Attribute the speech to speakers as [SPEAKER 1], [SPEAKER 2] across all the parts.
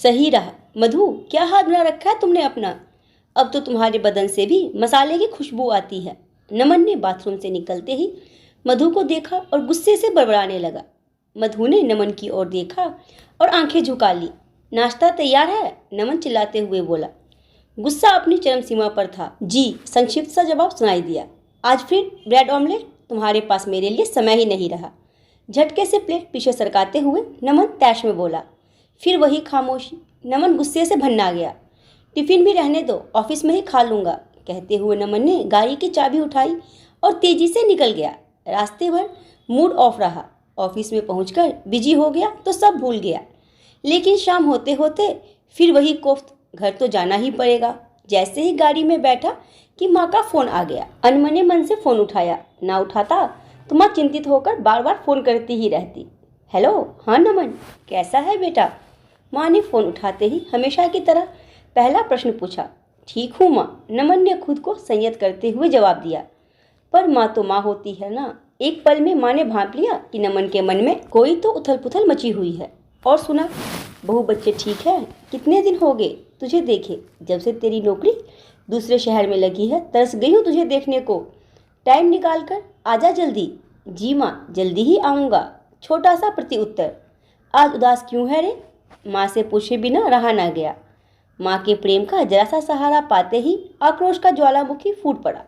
[SPEAKER 1] सही रहा। मधु, क्या हाथ बना रखा है तुमने अपना? अब तो तुम्हारे बदन से भी मसाले की खुशबू आती है। नमन ने बाथरूम से निकलते ही मधु को देखा और गुस्से से बड़बड़ाने लगा। मधु ने नमन की ओर देखा और आंखें झुका ली। नाश्ता तैयार है, नमन चिल्लाते हुए बोला। गुस्सा अपनी चरम सीमा पर था। जी, संक्षिप्त सा जवाब सुनाई दिया। आज फिर ब्रेड ऑमलेट? तुम्हारे पास मेरे लिए समय ही नहीं रहा। झटके से प्लेट पीछे सरकाते हुए नमन तैश में बोला। फिर वही खामोशी। नमन गुस्से से भन्ना गया। टिफिन भी रहने दो, ऑफिस में ही खा लूँगा, कहते हुए नमन ने गाड़ी की चाबी उठाई और तेजी से निकल गया। रास्ते भर मूड ऑफ रहा। ऑफिस में पहुंचकर बिजी हो गया तो सब भूल गया। लेकिन शाम होते होते फिर वही कोफ्त, घर तो जाना ही पड़ेगा। जैसे ही गाड़ी में बैठा कि माँ का फ़ोन आ गया। अनमने मन से फ़ोन उठाया। ना उठाता तो माँ चिंतित होकर बार बार फ़ोन करती ही रहती। हेलो, हाँ नमन, कैसा है बेटा? माँ ने फ़ोन उठाते ही हमेशा की तरह पहला प्रश्न पूछा। ठीक हूँ माँ, नमन ने खुद को संयत करते हुए जवाब दिया। पर माँ तो माँ होती है ना। एक पल में माँ ने भांप लिया कि नमन के मन में कोई तो उथल पुथल मची हुई है। और सुना, बहू बच्चे ठीक है? कितने दिन हो गए तुझे देखे? जब से तेरी नौकरी दूसरे शहर में लगी है तरस गई हूँ तुझे देखने को। टाइम निकाल कर आजा जल्दी। जी माँ, जल्दी ही आऊँगा, छोटा सा प्रति उत्तर। आज उदास क्यों है रे? माँ से पूछे बिना रहा ना गया। माँ के प्रेम का जरा सा सहारा पाते ही आक्रोश का ज्वालामुखी फूट पड़ा।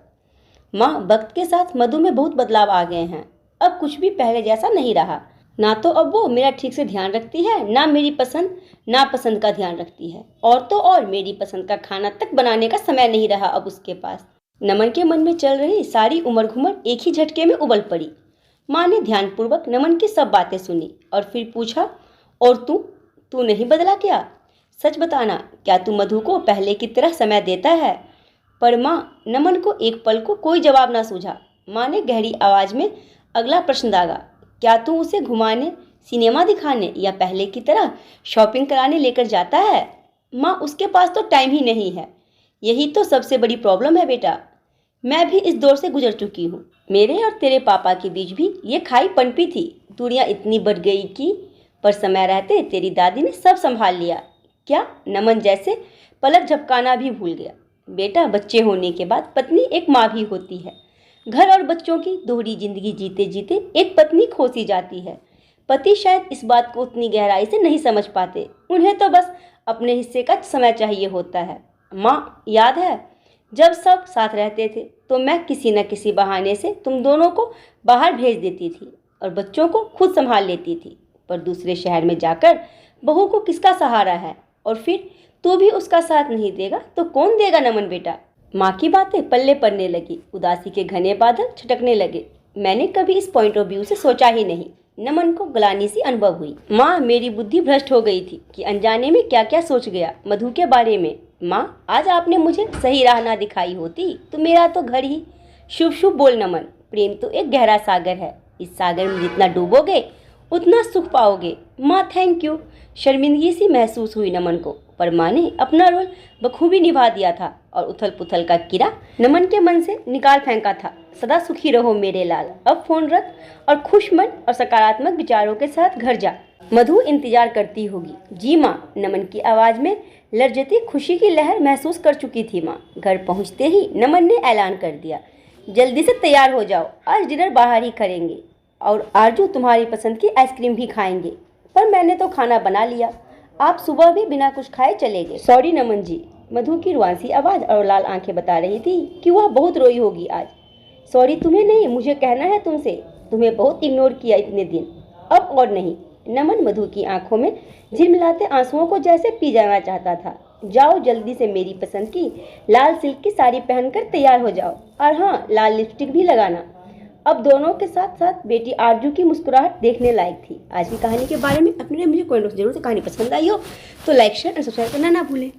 [SPEAKER 1] माँ, वक्त के साथ मधु में बहुत बदलाव आ गए हैं। अब कुछ भी पहले जैसा नहीं रहा। ना तो अब वो मेरा ठीक से ध्यान रखती है, ना मेरी पसंद नापसंद का ध्यान रखती है। और तो और मेरी पसंद का खाना तक बनाने का समय नहीं रहा अब उसके पास। नमन के मन में चल रही सारी उमड़ घुमड़ एक ही झटके में उबल पड़ी। माँ ने ध्यानपूर्वक नमन की सब बातें सुनी और फिर पूछा, और तू नहीं बदला क्या? सच बताना, क्या तू मधु को पहले की तरह समय देता है? पर माँ, नमन को एक पल को कोई जवाब ना सूझा। माँ ने गहरी आवाज में अगला प्रश्न दागा। क्या तू उसे घुमाने, सिनेमा दिखाने या पहले की तरह शॉपिंग कराने लेकर जाता है? माँ, उसके पास तो टाइम ही नहीं है। यही तो सबसे बड़ी प्रॉब्लम है बेटा। मैं भी इस दौर से गुजर चुकी हूँ। मेरे और तेरे पापा के बीच भी ये खाई पनपी थी। दूरियाँ इतनी बढ़ गई कि पर समय रहते तेरी दादी ने सब संभाल लिया। क्या? नमन जैसे पलक झपकाना भी भूल गया। बेटा, बच्चे होने के बाद पत्नी एक माँ भी होती है। घर और बच्चों की दोहरी जिंदगी जीते जीते एक पत्नी खो सी जाती है। पति शायद इस बात को उतनी गहराई से नहीं समझ पाते। उन्हें तो बस अपने हिस्से का समय चाहिए होता है। माँ, याद है जब सब साथ रहते थे तो मैं किसी न किसी बहाने से तुम दोनों को बाहर भेज देती थी और बच्चों को खुद संभाल लेती थी। पर दूसरे शहर में जाकर बहू को किसका सहारा है? और फिर तू भी उसका साथ नहीं देगा तो कौन देगा नमन बेटा? माँ की बातें पल्ले पड़ने लगी। उदासी के घने बादल छटकने लगे। मैंने कभी इस पॉइंट ऑफ व्यू से सोचा ही नहीं। नमन को ग्लानि सी अनुभव हुई। माँ, मेरी बुद्धि भ्रष्ट हो गई थी कि अनजाने में क्या क्या सोच गया मधु के बारे में। माँ, आज आपने मुझे सही राह ना दिखाई होती तो मेरा तो घर ही। शुभ शुभ बोल नमन। प्रेम तो एक गहरा सागर है। इस सागर में जितना डूबोगे उतना सुख पाओगे। माँ, थैंक यू। शर्मिंदगी सी महसूस हुई नमन को, पर माँ ने अपना रोल बखूबी निभा दिया था और उथल पुथल का कीड़ा नमन के मन से निकाल फेंका था। सदा सुखी रहो मेरे लाल। अब फोन रख और खुश मन और सकारात्मक विचारों के साथ घर जा। मधु इंतजार करती होगी। जी माँ, नमन की आवाज़ में लर्जती खुशी की लहर महसूस कर चुकी थी माँ। घर पहुँचते ही नमन ने ऐलान कर दिया, जल्दी से तैयार हो जाओ, आज डिनर बाहर ही करेंगे और आरजू तुम्हारी पसंद की आइसक्रीम भी खाएंगे। पर मैंने तो खाना बना लिया, आप सुबह भी बिना कुछ खाए चले गए। सॉरी नमन जी। मधु की रुआंसी आवाज़ और लाल आंखें बता रही थी कि वह बहुत रोई होगी आज। सॉरी तुम्हें नहीं, मुझे कहना है तुमसे। तुम्हें बहुत इग्नोर किया इतने दिन, अब और नहीं। नमन मधु की आंखों में झिलमिलाते आंसुओं को जैसे पी जाना चाहता था। जाओ जल्दी से मेरी पसंद की लाल सिल्क की साड़ी पहनकर तैयार हो जाओ, और हाँ, लाल लिपस्टिक भी लगाना। अब दोनों के साथ साथ बेटी आरजू की मुस्कुराहट देखने लायक थी। आज की कहानी के बारे में अपने मुझे कमेंट बॉक्स जरूर से कहानी पसंद आई हो तो लाइक शेयर और सब्सक्राइब करना ना भूलें।